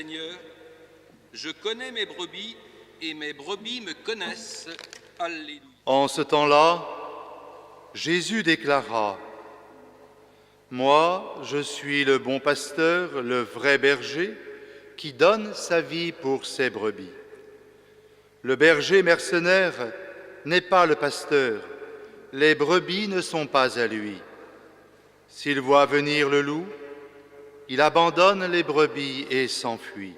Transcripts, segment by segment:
Seigneur, je connais mes brebis et mes brebis me connaissent. Alléluia. En ce temps-là, Jésus déclara : Moi, je suis le bon pasteur, le vrai berger, qui donne sa vie pour ses brebis. Le berger mercenaire n'est pas le pasteur, les brebis ne sont pas à lui. S'il voit venir le loup, il abandonne les brebis et s'enfuit.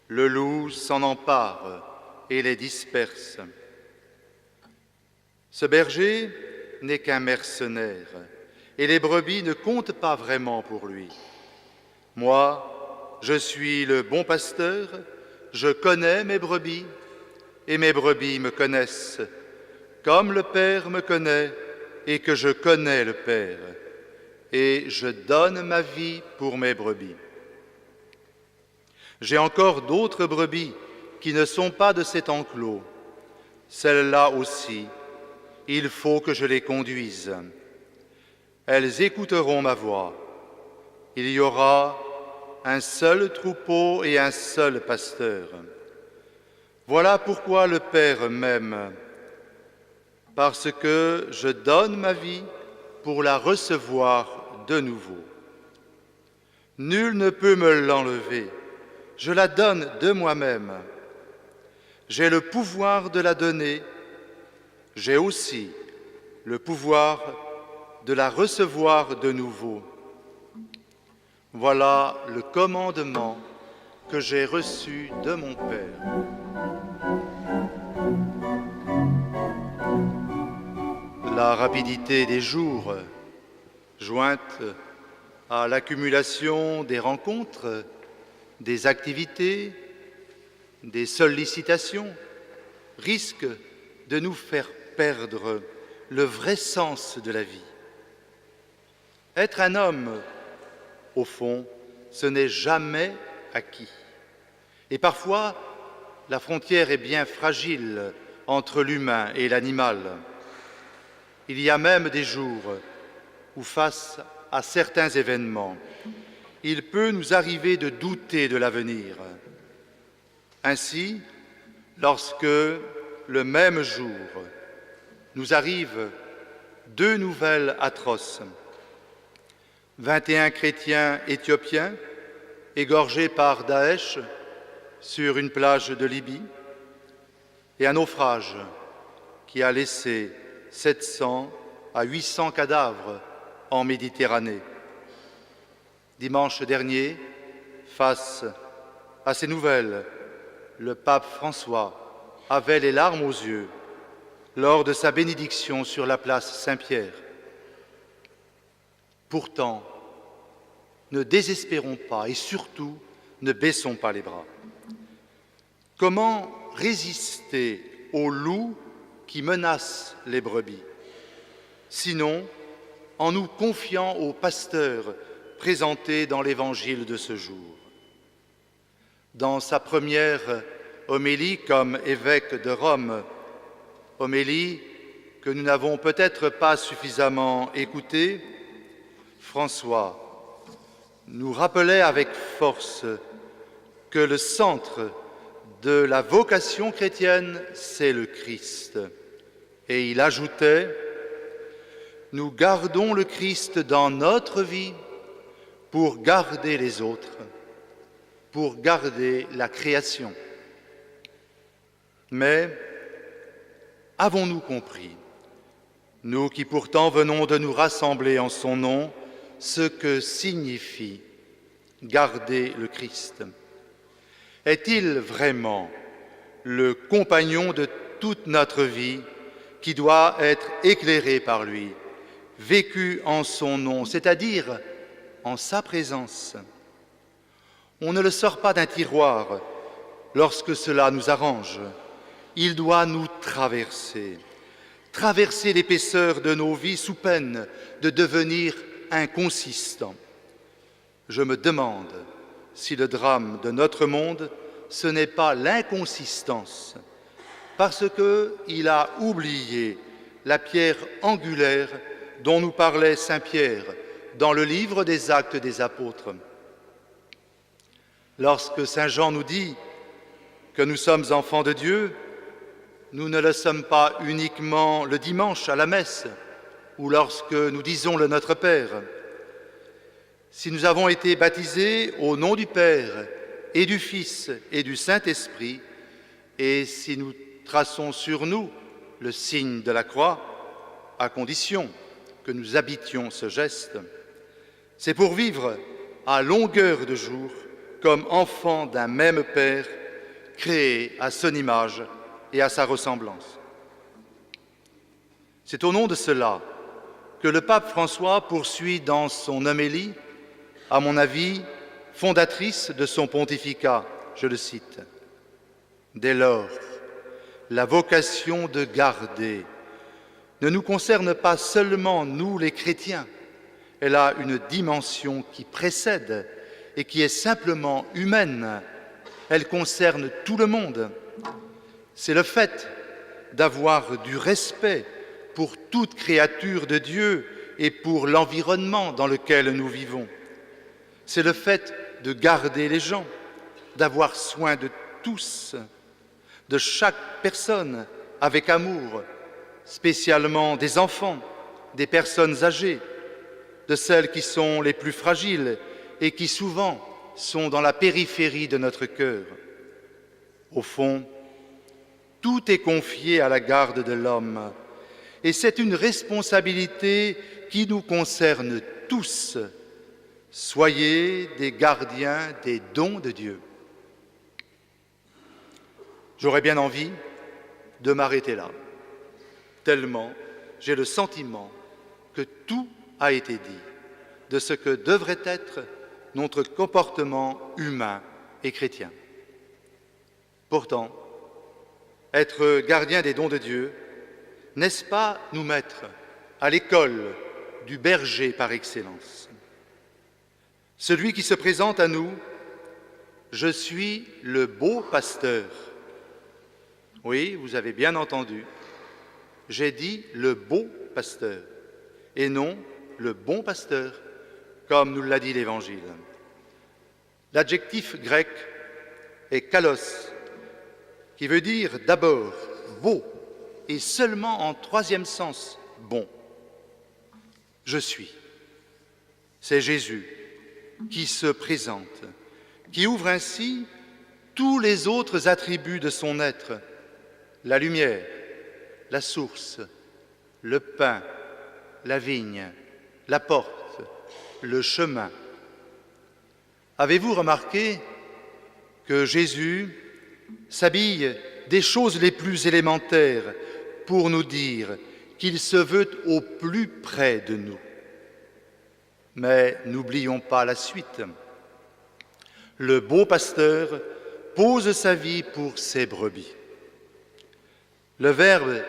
Le loup s'en empare et les disperse. Ce berger n'est qu'un mercenaire, et les brebis ne comptent pas vraiment pour lui. Moi, je suis le bon pasteur, je connais mes brebis, et mes brebis me connaissent, comme le Père me connaît et que je connais le Père, et je donne ma vie pour mes brebis. J'ai encore d'autres brebis qui ne sont pas de cet enclos. Celles-là aussi, il faut que je les conduise. Elles écouteront ma voix. Il y aura un seul troupeau et un seul pasteur. Voilà pourquoi le Père m'aime, parce que je donne ma vie pour la recevoir de nouveau. Nul ne peut me l'enlever, je la donne de moi-même. J'ai le pouvoir de la donner, j'ai aussi le pouvoir de la recevoir de nouveau. Voilà le commandement que j'ai reçu de mon Père. La rapidité des jours, jointe à l'accumulation des rencontres, des activités, des sollicitations, risque de nous faire perdre le vrai sens de la vie. Être un homme, au fond, ce n'est jamais acquis. Et parfois, la frontière est bien fragile entre l'humain et l'animal. Il y a même des jours où, face à certains événements, il peut nous arriver de douter de l'avenir. Ainsi, lorsque, le même jour, nous arrivent deux nouvelles atroces. 21 chrétiens éthiopiens égorgés par Daesh sur une plage de Libye et un naufrage qui a laissé 700 à 800 cadavres en Méditerranée. Dimanche dernier, face à ces nouvelles, le pape François avait les larmes aux yeux lors de sa bénédiction sur la place Saint-Pierre. Pourtant, ne désespérons pas et surtout ne baissons pas les bras. Comment résister aux loups qui menacent les brebis? Sinon, en nous confiant au pasteur présenté dans l'Évangile de ce jour. Dans sa première homélie comme évêque de Rome, homélie que nous n'avons peut-être pas suffisamment écoutée, François nous rappelait avec force que le centre de la vocation chrétienne, c'est le Christ. Et il ajoutait : nous gardons le Christ dans notre vie pour garder les autres, pour garder la création. Mais avons-nous compris, nous qui pourtant venons de nous rassembler en son nom, ce que signifie garder le Christ? Est-il vraiment le compagnon de toute notre vie qui doit être éclairé par lui, vécu en son nom, c'est-à-dire en sa présence? On ne le sort pas d'un tiroir lorsque cela nous arrange. Il doit nous traverser l'épaisseur de nos vies sous peine de devenir inconsistants. Je me demande si le drame de notre monde, ce n'est pas l'inconsistance, parce qu'il a oublié la pierre angulaire dont nous parlait saint Pierre dans le livre des Actes des Apôtres. Lorsque Saint Jean nous dit que nous sommes enfants de Dieu, nous ne le sommes pas uniquement le dimanche à la messe ou lorsque nous disons le Notre Père. Si nous avons été baptisés au nom du Père et du Fils et du Saint-Esprit, et si nous traçons sur nous le signe de la croix, à condition que nous habitions ce geste, c'est pour vivre à longueur de jour comme enfants d'un même Père, créés à son image et à sa ressemblance. C'est au nom de cela que le pape François poursuit dans son homélie, à mon avis, fondatrice de son pontificat, je le cite. Dès lors, la vocation de garder ne nous concerne pas seulement nous les chrétiens, elle a une dimension qui précède et qui est simplement humaine. Elle concerne tout le monde. C'est le fait d'avoir du respect pour toute créature de Dieu et pour l'environnement dans lequel nous vivons. C'est le fait de garder les gens, d'avoir soin de tous, de chaque personne avec amour, spécialement des enfants, des personnes âgées, de celles qui sont les plus fragiles et qui souvent sont dans la périphérie de notre cœur. Au fond, tout est confié à la garde de l'homme et c'est une responsabilité qui nous concerne tous. Soyez des gardiens des dons de Dieu. J'aurais bien envie de m'arrêter là, tellement j'ai le sentiment que tout a été dit de ce que devrait être notre comportement humain et chrétien. Pourtant, être gardien des dons de Dieu, n'est-ce pas nous mettre à l'école du berger par excellence? Celui qui se présente à nous, je suis le beau pasteur. Oui, vous avez bien entendu, j'ai dit le beau pasteur et non le bon pasteur, comme nous l'a dit l'Évangile. L'adjectif grec est kalos, qui veut dire d'abord beau et seulement en troisième sens bon. Je suis. C'est Jésus qui se présente, qui ouvre ainsi tous les autres attributs de son être, la lumière, la source, le pain, la vigne, la porte, le chemin. Avez-vous remarqué que Jésus s'habille des choses les plus élémentaires pour nous dire qu'il se veut au plus près de nous? Mais n'oublions pas la suite. Le beau pasteur pose sa vie pour ses brebis. Le verbe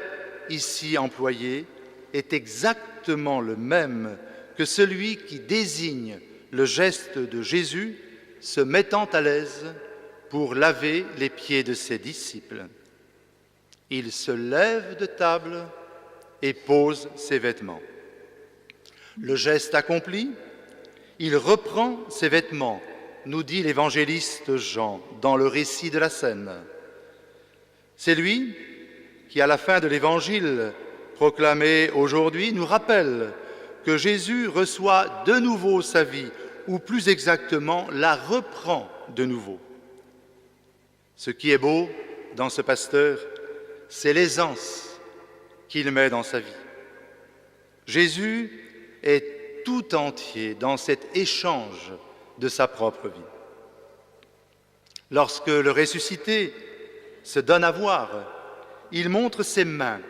ici employé est exactement le même que celui qui désigne le geste de Jésus se mettant à l'aise pour laver les pieds de ses disciples. Il se lève de table et pose ses vêtements. Le geste accompli, il reprend ses vêtements, nous dit l'évangéliste Jean dans le récit de la scène. C'est lui qui, à la fin de l'évangile proclamé aujourd'hui, nous rappelle que Jésus reçoit de nouveau sa vie, ou plus exactement, la reprend de nouveau. Ce qui est beau dans ce pasteur, c'est l'aisance qu'il met dans sa vie. Jésus est tout entier dans cet échange de sa propre vie. Lorsque le ressuscité se donne à voir, il montre ses mains,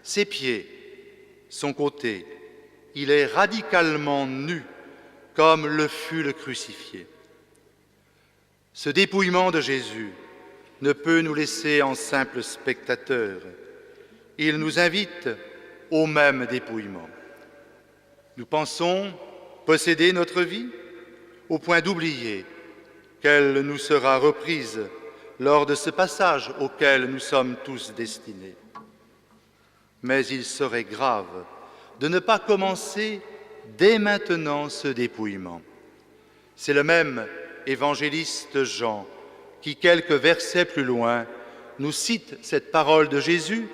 ses pieds, son côté. Il est radicalement nu, comme le fut le crucifié. Ce dépouillement de Jésus ne peut nous laisser en simples spectateurs. Il nous invite au même dépouillement. Nous pensons posséder notre vie au point d'oublier qu'elle nous sera reprise lors de ce passage auquel nous sommes tous destinés. Mais il serait grave de ne pas commencer dès maintenant ce dépouillement. C'est le même évangéliste Jean, qui quelques versets plus loin nous cite cette parole de Jésus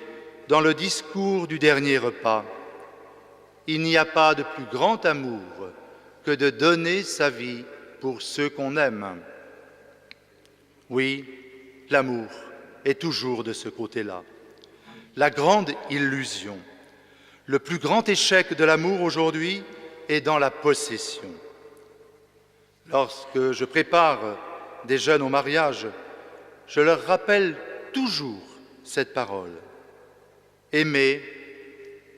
dans le discours du dernier repas. Il n'y a pas de plus grand amour que de donner sa vie pour ceux qu'on aime. Oui, l'amour est toujours de ce côté-là. La grande illusion, le plus grand échec de l'amour aujourd'hui est dans la possession. Lorsque je prépare des jeunes au mariage, je leur rappelle toujours cette parole. Aimer,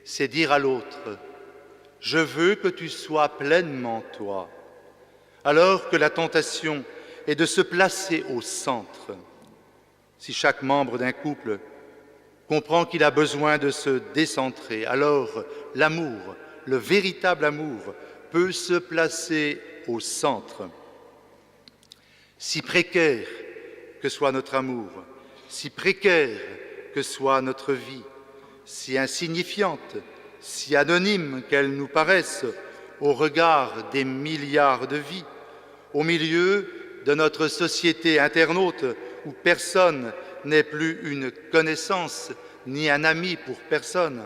c'est dire à l'autre « Je veux que tu sois pleinement toi », alors que la tentation est de se placer au centre. Si chaque membre d'un couple comprend qu'il a besoin de se décentrer, alors l'amour, le véritable amour, peut se placer au centre. Si précaire que soit notre amour, si précaire que soit notre vie, si insignifiante, si anonyme qu'elle nous paraisse au regard des milliards de vies, au milieu de notre société internaute où personne n'est plus une connaissance ni un ami pour personne,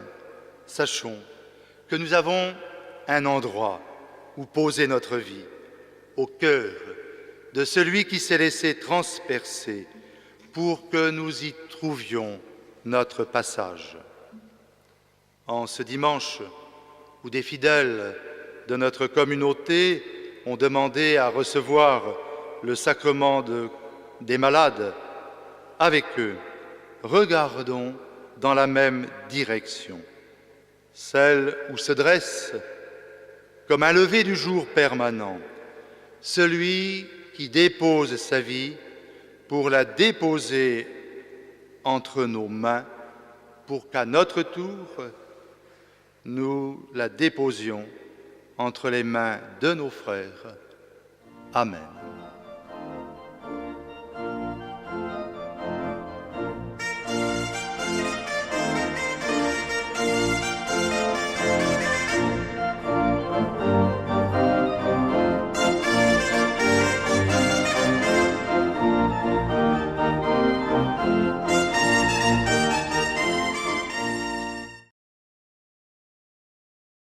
sachons que nous avons un endroit où poser notre vie, au cœur de celui qui s'est laissé transpercer pour que nous y trouvions notre passage. En ce dimanche où des fidèles de notre communauté ont demandé à recevoir le sacrement des malades, avec eux, regardons dans la même direction, celle où se dresse, comme un lever du jour permanent, celui qui dépose sa vie pour la déposer entre nos mains, pour qu'à notre tour, nous la déposions entre les mains de nos frères. Amen.